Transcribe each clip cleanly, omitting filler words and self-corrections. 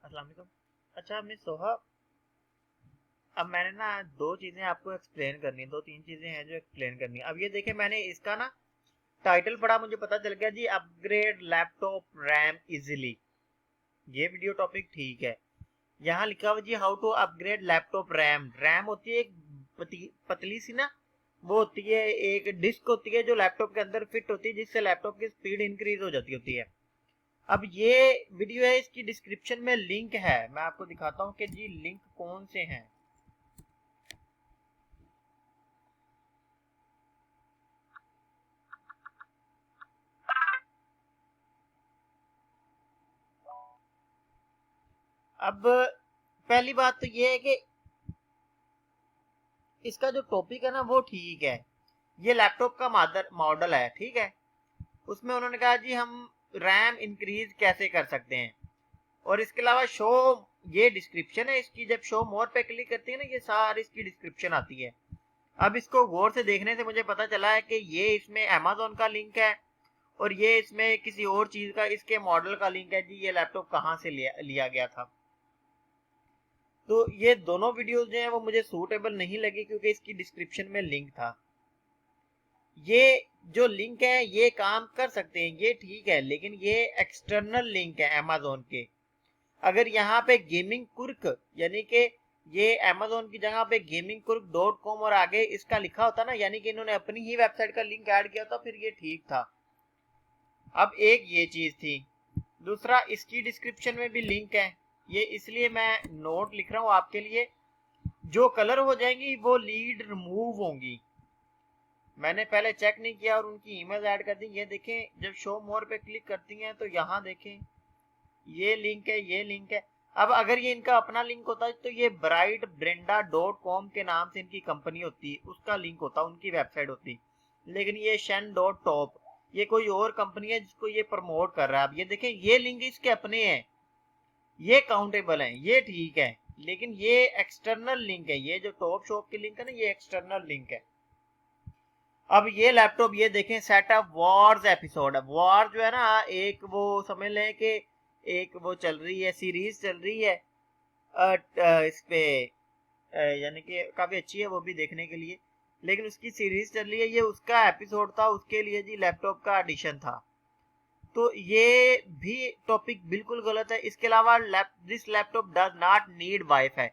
अस्सलाम वालेकुम। अच्छा मिस सोहा, अब मैंने ना दो चीजें आपको एक्सप्लेन करनी है, दो तीन चीजें हैं जो एक्सप्लेन करनी है। अब ये देखे, मैंने इसका ना टाइटल पढ़ा, मुझे पता चल गया जी, अपग्रेड लैपटॉप रैम इजीली। ये वीडियो टॉपिक ठीक है। यहाँ लिखा हुआ जी how to upgrade laptop RAM. RAM होती है एक पतली सी ना, वो होती है एक डिस्क होती है जो लैपटॉप के अंदर फिट होती है, जिससे लैपटॉप की स्पीड इंक्रीज हो जाती होती है। अब ये वीडियो है, इसकी डिस्क्रिप्शन में लिंक है, मैं आपको दिखाता हूँ कि जी लिंक कौन से हैं। अब पहली बात तो ये है कि इसका जो टॉपिक है ना वो ठीक है। ये लैपटॉप का मॉडल है, ठीक है। उसमें उन्होंने कहा जी हम रैम इंक्रीज कैसे कर सकते हैं, और इसके अलावा शो, ये डिस्क्रिप्शन है इसकी। जब शो मोर पे क्लिक करती है ना, ये सारी इसकी डिस्क्रिप्शन आती है। अब इसको गौर से देखने से मुझे पता चला है कि ये इसमें अमेजोन का लिंक है, और ये इसमें किसी और चीज का, इसके मॉडल का लिंक है जी, ये लैपटॉप कहाँ से लिया गया था। तो ये दोनों वीडियोस जो है वो मुझे सूटेबल नहीं लगी, क्योंकि इसकी डिस्क्रिप्शन में लिंक था। ये जो लिंक है ये काम कर सकते हैं, ये ठीक है, लेकिन ये एक्सटर्नल लिंक है अमेजोन के। अगर यहाँ पे गेमिंग कुर्क, यानी कि ये अमेजोन की जगह पे गेमिंग कुर्क .com और आगे इसका लिखा होता ना, यानी कि इन्होंने अपनी ही वेबसाइट का लिंक ऐड किया था, फिर ये ठीक था। अब एक ये चीज थी, दूसरा इसकी डिस्क्रिप्शन में भी लिंक है। ये इसलिए मैं नोट लिख रहा हूं आपके लिए। जो कलर हो जाएंगी वो लीड रिमूव होंगी। मैंने पहले चेक नहीं किया और उनकी इमेज ऐड कर दी। ये देखें, जब शो मोर पे क्लिक करती हैं तो यहाँ देखें ये लिंक है, ये लिंक है। अब अगर ये इनका अपना लिंक होता तो ये ब्राइट ब्रेंडा .com के नाम से इनकी कंपनी होती, उसका लिंक होता, उनकी वेबसाइट होती। लेकिन ये शन .top, ये कोई और कंपनी है जिसको ये प्रमोट कर रहा है। अब ये देखें, ये लिंक इसके अपने हैं, ये काउंटेबल है, ये ठीक है। लेकिन ये एक्सटर्नल लिंक है, ये जो टॉप शॉप की लिंक है ना, ये एक्सटर्नल लिंक है। अब ये लैपटॉप ये देखें, सेटअप वॉर्स एपिसोड है। वॉर जो है ना, एक वो समझ लें कि एक वो चल रही है, सीरीज चल रही है इस पे, यानी कि काफी अच्छी है वो भी देखने के लिए। लेकिन उसकी सीरीज चल रही है, ये उसका एपिसोड था, उसके लिए जी लैपटॉप का एडिशन था। तो ये भी टॉपिक बिल्कुल गलत है। इसके अलावा this laptop does not need wifi.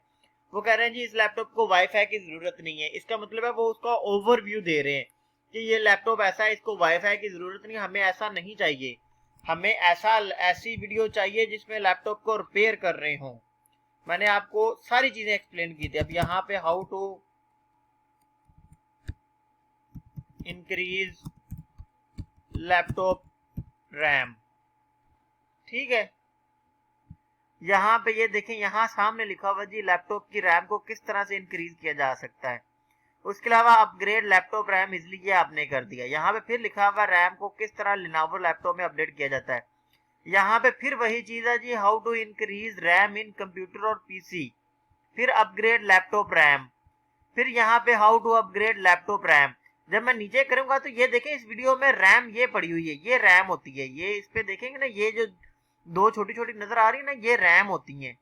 वो कह रहे हैं जी इस लैपटॉप को वाईफाई की जरूरत नहीं है। इसका मतलब है वो उसका ओवरव्यू दे रहे हैं कि ये लैपटॉप ऐसा है, इसको वाईफाई की जरूरत नहीं। हमें ऐसा नहीं चाहिए, हमें ऐसी वीडियो चाहिए जिसमें लैपटॉप को रिपेयर कर रहे हो। मैंने आपको सारी चीजें एक्सप्लेन की थी। अब यहाँ पे how to increase laptop RAM, ठीक है। यहाँ पे ये देखें, यहाँ सामने लिखा हुआ जी लैपटॉप की रैम को किस तरह से इंक्रीज किया जा सकता है। उसके अलावा अपग्रेड लैपटॉप रैम इजली, ये आपने कर दिया। यहाँ पे फिर लिखा हुआ रैम को किस तरह लिनोवो लैपटॉप में अपडेट किया जाता है। यहाँ पे फिर वही चीज है जी, how to increase RAM in computer और पीसी, फिर अपग्रेड लैपटॉप रैम, फिर यहाँ पे how to upgrade laptop RAM. जब मैं नीचे करूंगा तो ये देखें, इस वीडियो में रैम ये पड़ी हुई है, ये रैम होती है। ये इस पे देखेंगे ना, ये जो दो छोटी छोटी नजर आ रही है ना, ये रैम होती हैं।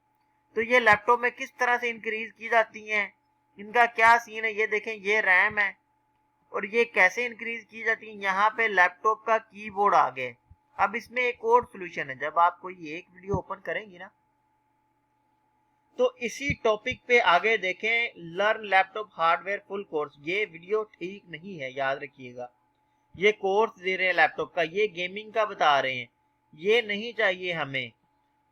तो ये लैपटॉप में किस तरह से इंक्रीज की जाती हैं, इनका क्या सीन है। ये देखें, ये रैम है, और ये कैसे इंक्रीज की जाती है। यहाँ पे लैपटॉप का कीबोर्ड आ गए। अब इसमें एक और सोल्यूशन है, जब आप कोई एक वीडियो ओपन करेंगी ना, तो इसी टॉपिक पे आगे देखें, learn laptop hardware full course. ये वीडियो ठीक नहीं है, याद रखिएगा। ये कोर्स दे रहे हैं लैपटॉप का, ये गेमिंग का बता रहे हैं, ये नहीं चाहिए हमें।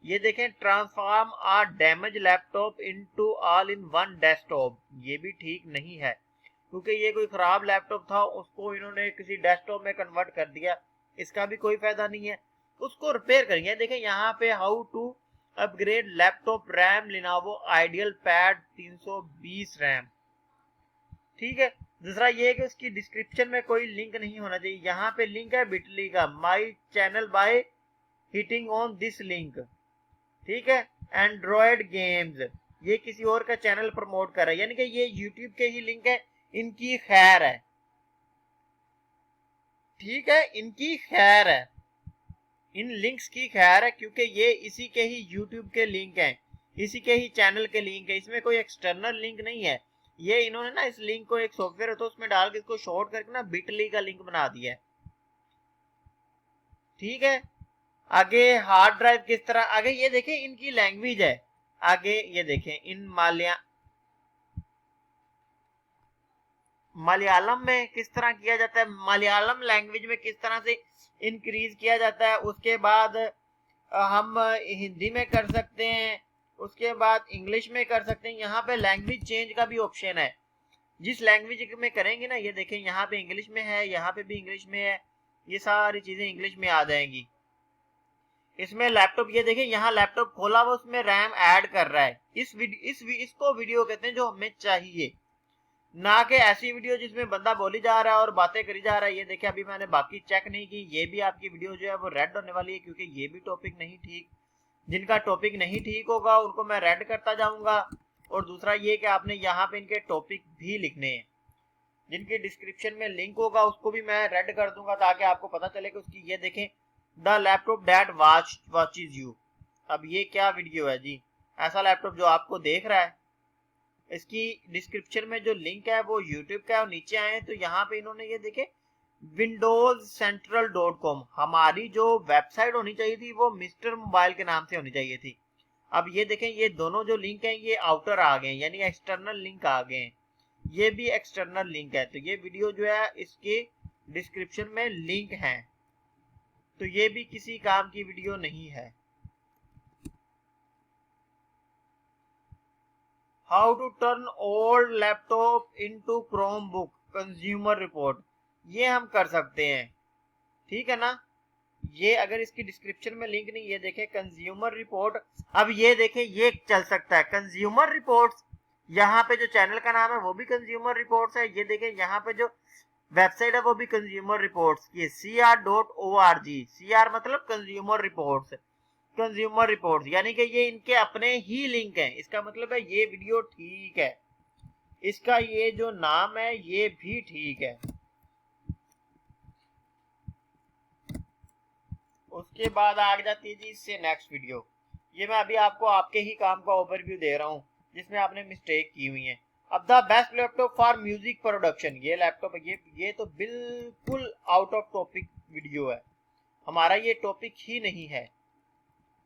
ये देखें, transform a damage laptop into all in one desktop, ये भी ठीक नहीं है, क्योंकि ये कोई खराब लैपटॉप था, उसको इन्होंने किसी डेस्कटॉप में कन्वर्ट कर दिया, इसका भी कोई फायदा नहीं है। उसको रिपेयर करेंगे। देखें यहाँ पे how to upgrade laptop RAM Lenovo ideal pad 320 RAM, ठीक है। दूसरा ये है कि उसकी डिस्क्रिप्शन में कोई लिंक नहीं होना चाहिए। यहाँ पे लिंक है बिटली का, my channel by hitting on this link, ठीक है। एंड्रॉयड गेम्स, ये किसी और का चैनल प्रमोट कर रहा है, यानी कि ये यूट्यूब के ही लिंक है, इनकी खैर है, ठीक है, इनकी खैर है। इन लिंक्स की खैर है, क्योंकि ये इसी के ही यूट्यूब के लिंक हैं, इसी के ही चैनल के लिंक है, इसमें कोई एक्सटर्नल लिंक नहीं है। ये इन्होंने ना इस लिंक को एक सॉफ्टवेयर होता है उसमें डाल के इसको शॉर्ट करके ना बिटली का लिंक बना दिया है। ठीक है, आगे हार्ड ड्राइव किस तरह, आगे ये देखें इनकी लैंग्वेज है, आगे ये देखें इन मलयालम में किस तरह किया जाता है, मलयालम लैंग्वेज में किस तरह से इंक्रीज किया जाता है। उसके बाद हम हिंदी में कर सकते हैं, उसके बाद इंग्लिश में कर सकते हैं। यहाँ पे लैंग्वेज चेंज का भी ऑप्शन है, जिस लैंग्वेज में करेंगे ना, ये देखें यहाँ पे इंग्लिश में है, यहाँ पे भी इंग्लिश में है, ये सारी चीजें इंग्लिश में आ जाएंगी। इसमें लैपटॉप, ये देखिए यहाँ लैपटॉप खोला हुआ, उसमें रैम ऐड कर रहा है। इसको वीडियो कहते हैं जो हमें चाहिए, ना कि ऐसी वीडियो जिसमें बंदा बोली जा रहा है और बातें करी जा रहा है। ये देखिए अभी मैंने बाकी चेक नहीं की, ये भी आपकी वीडियो जो है वो रेड होने वाली है, क्योंकि ये भी टॉपिक नहीं ठीक। जिनका टॉपिक नहीं ठीक होगा उनको मैं रेड करता जाऊंगा। और दूसरा ये कि आपने यहाँ पे इनके टॉपिक भी लिखने हैं, जिनके डिस्क्रिप्शन में लिंक होगा उसको भी मैं रेड कर दूंगा, ताकि आपको पता चले कि उसकी, ये देखें the laptop that watches you. अब ये क्या वीडियो है जी, ऐसा लैपटॉप जो आपको देख रहा है। इसकी डिस्क्रिप्शन में जो लिंक है वो यूट्यूब का है, और नीचे आए तो यहाँ पे इन्होंने ये देखे windowscentral.com, हमारी जो वेबसाइट होनी चाहिए थी वो मिस्टर मोबाइल के नाम से होनी चाहिए थी। अब ये देखें ये दोनों जो लिंक हैं ये आउटर आ गए, यानी एक्सटर्नल लिंक आ गए हैं, ये भी एक्सटर्नल लिंक है। तो ये वीडियो जो है इसके डिस्क्रिप्शन में लिंक है, तो ये भी किसी काम की वीडियो नहीं है। How to turn old laptop into Chromebook consumer report, ये हम कर सकते हैं। ठीक है ना, ये अगर इसकी डिस्क्रिप्शन में लिंक नहीं, ये देखें कंज्यूमर रिपोर्ट। अब ये देखें ये चल सकता है कंज्यूमर रिपोर्ट्स, यहाँ पे जो चैनल का नाम है वो भी कंज्यूमर रिपोर्ट्स है। ये देखें यहाँ पे जो वेबसाइट है वो भी कंज्यूमर रिपोर्ट्स की, cr.org, cr मतलब कंज्यूमर रिपोर्ट्स, कंज्यूमर रिपोर्ट्स, यानी कि ये इनके अपने ही लिंक हैं। इसका मतलब है ये वीडियो ठीक है, इसका ये जो नाम है ये भी ठीक है। उसके बाद आ जाती है जी इससे नेक्स्ट वीडियो, ये मैं अभी आपको आपके ही काम का ओवरव्यू दे रहा हूँ जिसमें आपने मिस्टेक की हुई है। अब the best laptop for music production, ये लैपटॉप ये तो बिल्कुल आउट ऑफ टॉपिक वीडियो है, हमारा ये टॉपिक ही नहीं है।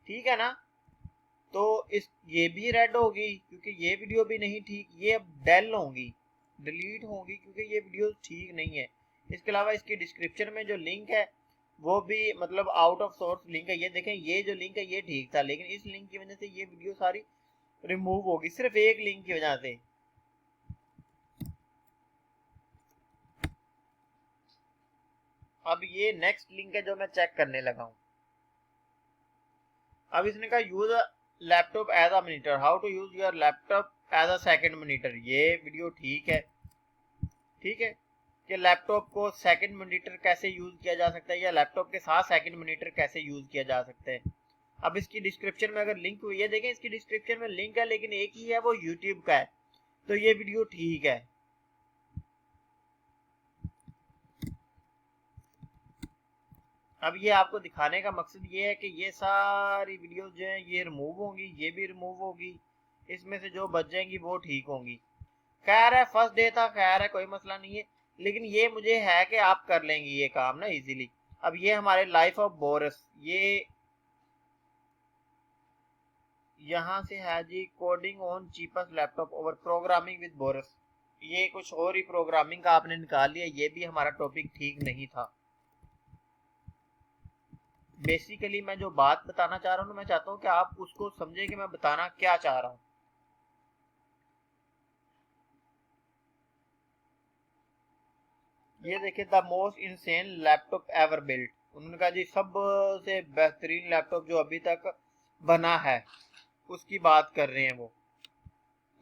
ठीक है ना, तो इस ये भी रेड होगी क्योंकि ये वीडियो भी नहीं ठीक, ये अब डेल होंगी, डिलीट होंगी क्योंकि ये वीडियो ठीक नहीं है। इसके अलावा इसकी डिस्क्रिप्शन में जो लिंक है वो भी मतलब आउट ऑफ सोर्स लिंक है। ये देखें ये जो लिंक है ये ठीक था, लेकिन इस लिंक की वजह से ये वीडियो सारी रिमूव होगी, सिर्फ एक लिंक की वजह से। अब ये नेक्स्ट लिंक है जो मैं चेक करने लगा हूं। अब इसने कहा use laptop as a monitor, how to use your laptop as a second monitor, ये वीडियो ठीक है। ठीक है, कि लैपटॉप को सेकंड मॉनिटर कैसे यूज किया जा सकता है, या लैपटॉप के साथ सेकंड मॉनिटर कैसे यूज किया जा सकता है। अब इसकी डिस्क्रिप्शन में अगर लिंक हुई है, देखें इसकी डिस्क्रिप्शन में लिंक है लेकिन एक ही है, वो यूट्यूब का है, तो ये वीडियो ठीक है। अब ये आपको दिखाने का मकसद ये है कि ये सारी वीडियो जो है ये रिमूव होंगी, ये भी रिमूव होगी, इसमें से जो बच जाएंगी वो ठीक होंगी। खैर है फर्स्ट डे था, खैर है कोई मसला नहीं है, लेकिन ये मुझे है कि आप कर लेंगे ये काम ना इजीली। अब ये हमारे लाइफ ऑफ बोरस, ये यहाँ से है जी coding on cheapest laptop over programming with Boris, ये कुछ और ही प्रोग्रामिंग का आपने निकाल लिया, ये भी हमारा टॉपिक ठीक नहीं था। बेसिकली मैं जो बात बताना चाह रहा हूँ मैं चाहता हूँ कि आप उसको समझे कि मैं बताना क्या चाह रहा हूँ। ये देखिए the most insane laptop ever built, उन्होंने कहा जी सबसे बेहतरीन लैपटॉप जो अभी तक बना है उसकी बात कर रहे हैं वो।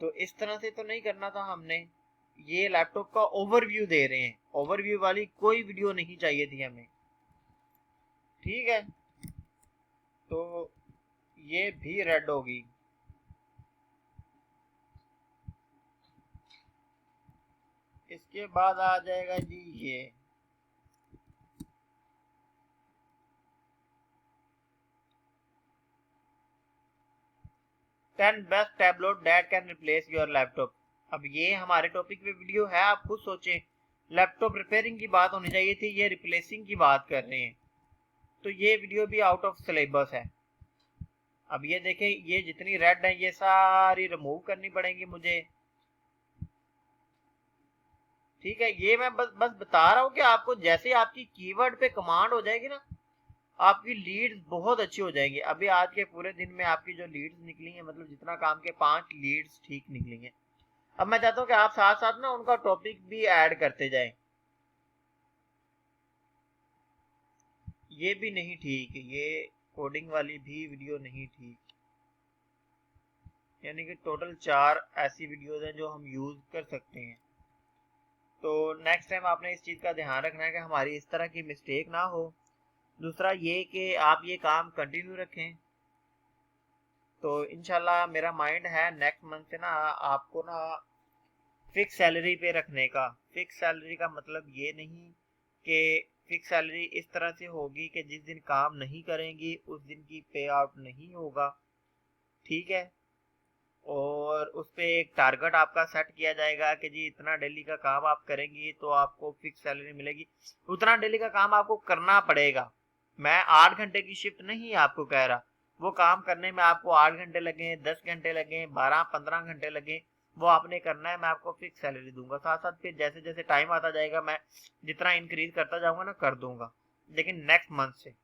तो इस तरह से तो नहीं करना था हमने, ये लैपटॉप का ओवरव्यू दे रहे हैं, ओवरव्यू वाली कोई वीडियो नहीं चाहिए थी हमें। ठीक है, तो ये भी रेड होगी। इसके बाद आ जाएगा जी ये 10 best tablet that can replace your laptop. अब ये हमारे टॉपिक पे वीडियो है, आप खुद सोचें, लैपटॉप रिपेयरिंग की बात होनी चाहिए थी, ये रिप्लेसिंग की बात कर रहे हैं, तो ये वीडियो भी आउट ऑफ सिलेबस है। अब ये देखें, ये जितनी रेड है ये सारी रिमूव करनी पड़ेंगी मुझे, ठीक है। ये मैं बस बता रहा हूँ कि आपको जैसे आपकी कीवर्ड पे कमांड हो जाएगी ना, आपकी लीड्स बहुत अच्छी हो जाएंगी। अभी आज के पूरे दिन में आपकी जो लीड्स निकली हैं, मतलब जितना काम के 5 लीड्स ठीक निकली हैं। अब मैं चाहता हूँ कि आप साथ साथ ना उनका टॉपिक भी ऐड करते जाएं। ये भी नहीं ठीक, ये कोडिंग वाली भी वीडियो नहीं ठीक, यानी कि टोटल 4 ऐसी वीडियोस हैं जो हम यूज कर सकते हैं। तो नेक्स्ट टाइम आपने इस चीज़ का ध्यान रखना है कि हमारी इस तरह की मिस्टेक ना हो। दूसरा ये कि आप ये काम कंटिन्यू रखें। तो इंशाल्लाह मेरा माइंड है नेक्स्ट मंथ से ना आपको ना फिक्स सैलरी पे रखने का। फिक्स सैलरी का मतलब ये नहीं कि फिक्स सैलरी इस तरह से होगी कि जिस दिन काम नहीं करेंगी उस दिन की पे आउट नहीं होगा, ठीक है। और उस पे एक टारगेट आपका सेट किया जाएगा कि जी इतना डेली का काम आप करेंगी तो आपको फिक्स सैलरी मिलेगी। उतना डेली का काम आपको करना पड़ेगा। मैं 8 घंटे की शिफ्ट नहीं आपको कह रहा, वो काम करने में आपको 8 घंटे लगे, 10 घंटे लगे, 12-15 घंटे लगे, वो आपने करना है। मैं आपको फिक्स सैलरी दूंगा। साथ साथ फिर जैसे जैसे टाइम आता जाएगा मैं जितना इंक्रीज करता जाऊंगा ना कर दूंगा, लेकिन नेक्स्ट मंथ से।